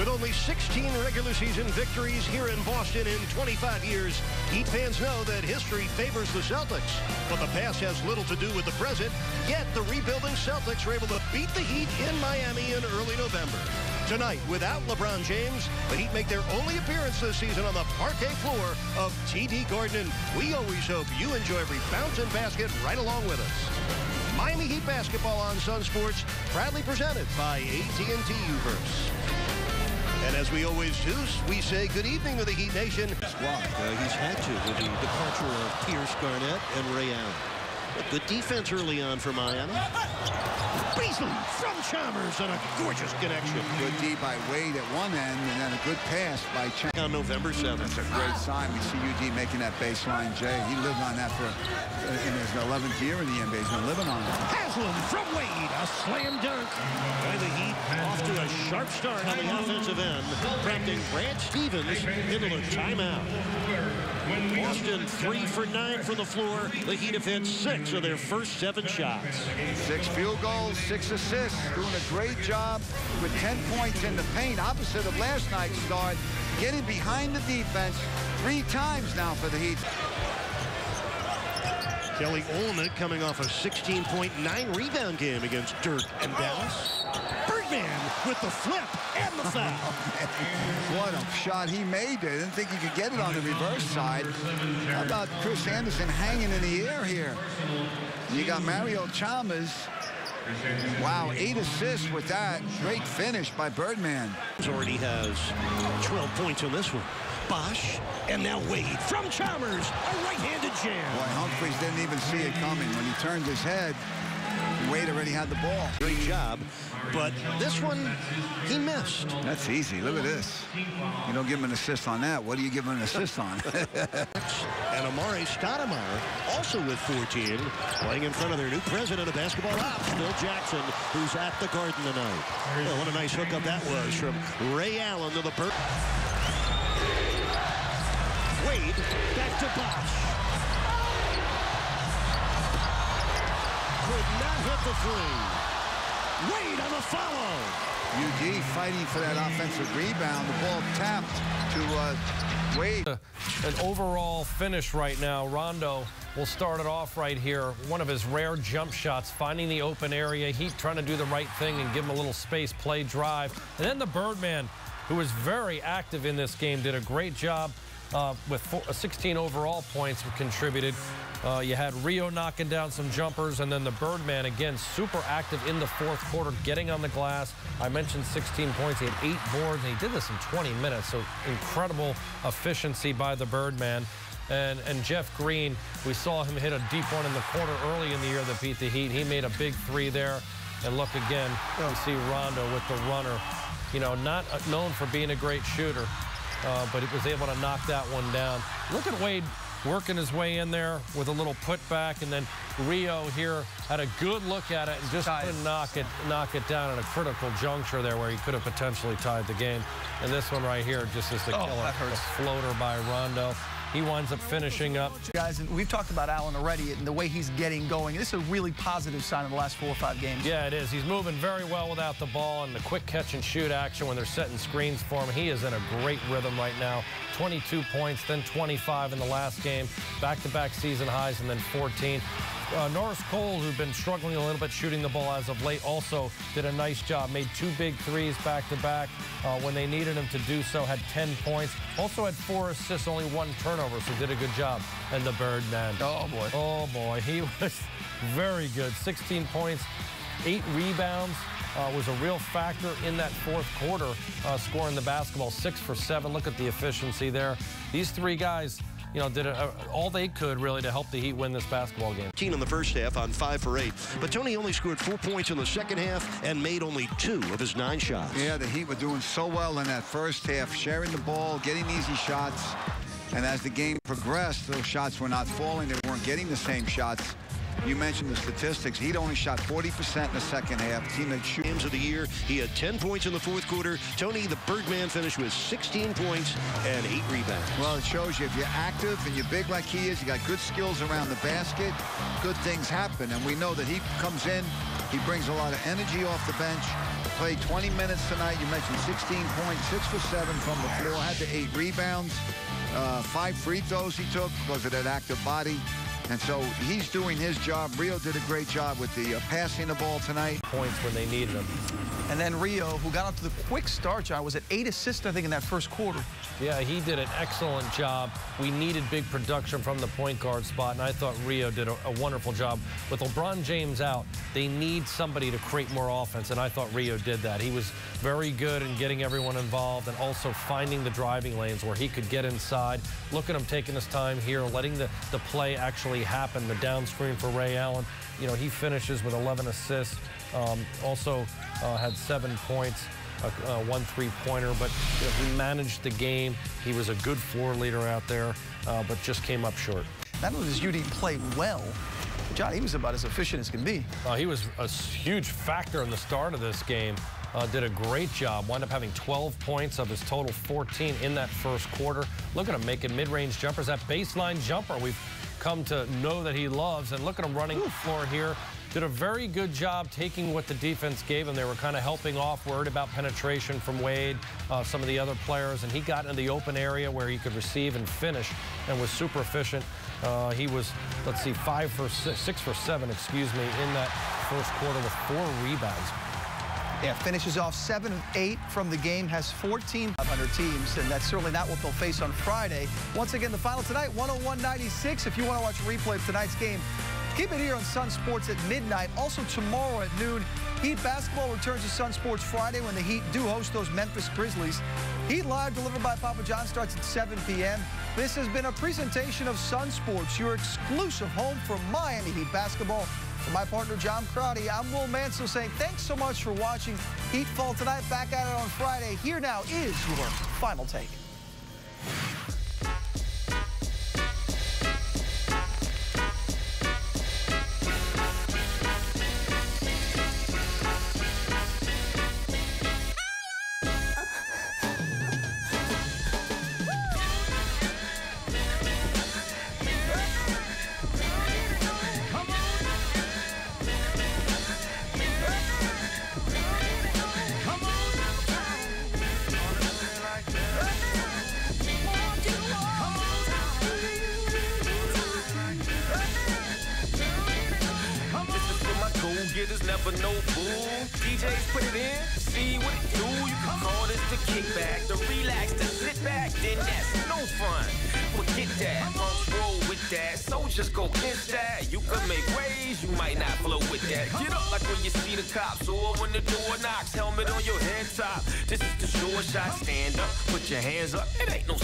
With only 16 regular season victories here in Boston in 25 years, Heat fans know that history favors the Celtics. But the past has little to do with the present, yet the rebuilding Celtics were able to beat the Heat in Miami in early November. Tonight, without LeBron James, the Heat make their only appearance this season on the parquet floor of TD Gordon, and we always hope you enjoy every bounce and basket right along with us. Miami Heat basketball on Sunsports, proudly presented by AT&T U-verse. And as we always do, we say good evening to the Heat Nation. Squad, he's had to with the departure of Pierce, Garnett, and Ray Allen. Good defense early on for Miami. Beasley from Chalmers and a gorgeous connection. Good D by Wade at one end and then a good pass by Chalmers. On November 7th. That's a great sign. We see UD making that baseline J. He lived on that in his 11th year in the NBA. He's been living on it. Haslam from Wade, a slam dunk. By the Heat, off to a sharp start on the offensive end, prompting Brad Stevens into the timeout. Boston 3 for 9 from the floor. The Heat have hit 6 of their first 7 shots. 6 field goals, 6 assists. Doing a great job with 10 points in the paint, opposite of last night's start. Getting behind the defense 3 times now for the Heat. Kelly Olynyk coming off a 16.9 rebound game against Dirk and Dallas. Birdman with the flip and the foul. What a shot he made there. Didn't think he could get it on the reverse side. How about Chris Anderson hanging in the air here? You got Mario Chalmers. Wow, 8 assists with that. Great finish by Birdman. Already has 12 points in this one. Bosch, and now Wade from Chalmers, a right-handed jam. Boy, Humphries didn't even see it coming. When he turned his head, Wade already had the ball. Great job, but this one, he missed. That's easy. Look at this. You don't give him an assist on that. What do you give him an assist on? And Amari Stoudemire, also with 14, playing in front of their new president of basketball ops, Phil Jackson, who's at the Garden tonight. Oh, what a nice hookup that was from Ray Allen to the Bird. Wade, back to Bosch. Could not hit the three. Wade on the follow. UD fighting for that offensive rebound. The ball tapped to Wade. An overall finish right now. Rondo will start it off right here. One of his rare jump shots, finding the open area. Heat trying to do the right thing and give him a little space, play, drive. And then the Birdman, who was very active in this game, did a great job. With 16 overall points contributed. You had Rio knocking down some jumpers, and then the Birdman, again, super active in the fourth quarter, getting on the glass. I mentioned 16 points. He had 8 boards, and he did this in 20 minutes, so incredible efficiency by the Birdman. And Jeff Green, we saw him hit a deep one in the corner early in the year that beat the Heat. He made a big 3 there. And look again, you see Rondo with the runner. You know, not known for being a great shooter. But he was able to knock that one down. Look at Wade working his way in there with a little putback, and then Rio here had a good look at it and just couldn't knock it down at a critical juncture there where he could have potentially tied the game. And this one right here just is the killer. That hurts. A floater by Rondo. He winds up finishing up. Guys, and we've talked about Allen already and the way he's getting going. This is a really positive sign in the last 4 or 5 games. Yeah, it is. He's moving very well without the ball, and the quick catch and shoot action when they're setting screens for him. He is in a great rhythm right now. 22 points, then 25 in the last game. Back-to-back season highs, and then 14. Norris Cole, who'd been struggling a little bit shooting the ball as of late, also did a nice job. Made 2 big threes back-to-back when they needed him to do so. Had 10 points. Also had 4 assists, only 1 turnover, so did a good job. And the Birdman. Oh, boy. Oh, boy. He was very good. 16 points, 8 rebounds. Was a real factor in that fourth quarter, scoring the basketball. 6 for 7. Look at the efficiency there. These 3 guys, you know, did all they could really to help the Heat win this basketball game. 18 in the first half on 5 for 8. But Tony only scored 4 points in the second half and made only 2 of his 9 shots. Yeah, the Heat were doing so well in that first half, sharing the ball, getting easy shots. And as the game progressed, those shots were not falling. They weren't getting the same shots. You mentioned the statistics. He'd only shot 40% in the second half. Team that shoots. Games of the year. He had 10 points in the fourth quarter. Tony, the Birdman, finished with 16 points and 8 rebounds. Well, it shows you if you're active and you're big like he is, you got good skills around the basket, good things happen. And we know that he comes in He brings a lot of energy off the bench. Played 20 minutes tonight. You mentioned 16 points, 6 for 7 from the floor. Had the 8 rebounds. 5 free throws he took because of that active body. And so he's doing his job. Rio did a great job with the passing the ball tonight. Points when they needed them. And then Rio, who got off to the quick start, John, was at 8 assists, I think, in that first quarter. Yeah, he did an excellent job. We needed big production from the point guard spot, and I thought Rio did a wonderful job. With LeBron James out, they need somebody to create more offense, and I thought Rio did that. He was very good in getting everyone involved and also finding the driving lanes where he could get inside. Look at him taking his time here, letting the play actually happen, the down screen for Ray Allen. You know, he finishes with 11 assists, also had 7 points, 1 3-pointer, but you know, he managed the game. He was a good floor leader out there, but just came up short. Not only does UD play well, John, he was about as efficient as can be. He was a huge factor in the start of this game. Did a great job. Wound up having 12 points of his total 14 in that first quarter. Look at him making mid-range jumpers. That baseline jumper we've come to know that he loves. And look at him running the floor here. Did a very good job taking what the defense gave him. They were kind of helping off, worried about penetration from Wade, some of the other players, and he got into the open area where he could receive and finish and was super efficient. He was, let's see, 6 for 7, excuse me, in that first quarter with 4 rebounds. Yeah, finishes off 7 of 8 from the game, has 14 500 teams, and that's certainly not what they'll face on Friday. Once again, the final tonight, 101-96. If you want to watch a replay of tonight's game, keep it here on Sunsports at midnight. Also tomorrow at noon, Heat basketball returns to Sunsports Friday when the Heat do host those Memphis Grizzlies. Heat Live, delivered by Papa John, starts at 7 p.m. This has been a presentation of Sunsports, your exclusive home for Miami Heat basketball. For my partner, John Crowdy, I'm Will Mansell saying thanks so much for watching Heat Fall tonight. Back at it on Friday. Here now is your final take. Getters never know bull. DJs put it in, see what it do. You can call this the kickback, the relax, the sit back, then that's no fun. Forget that, punks roll with that, so just go against that. You can make waves, you might not flow with that. Get up like when you see the cops or when the door knocks. Helmet on your head top. This is the short shot, stand up, put your hands up. It ain't no